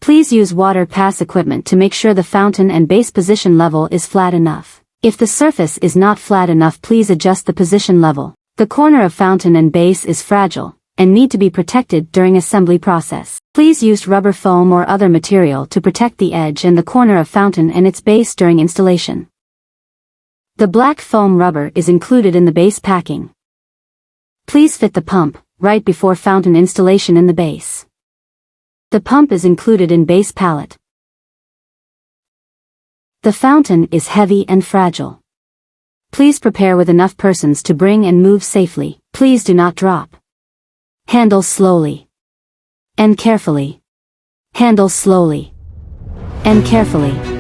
Please use water pass equipment to make sure the fountain and base position level is flat enough. If the surface is not flat enough, please adjust the position level. The corner of fountain and base is fragile and need to be protected during assembly process. Please use rubber foam or other material to protect the edge and the corner of fountain and its base during installation. The black foam rubber is included in the base packing. Please fit the pump right before fountain installation in the base. The pump is included in base pallet. The fountain is heavy and fragile. Please prepare with enough persons to bring and move safely. Please do not drop. Handle slowly and carefully. Handle slowly and carefully.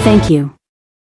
Thank you.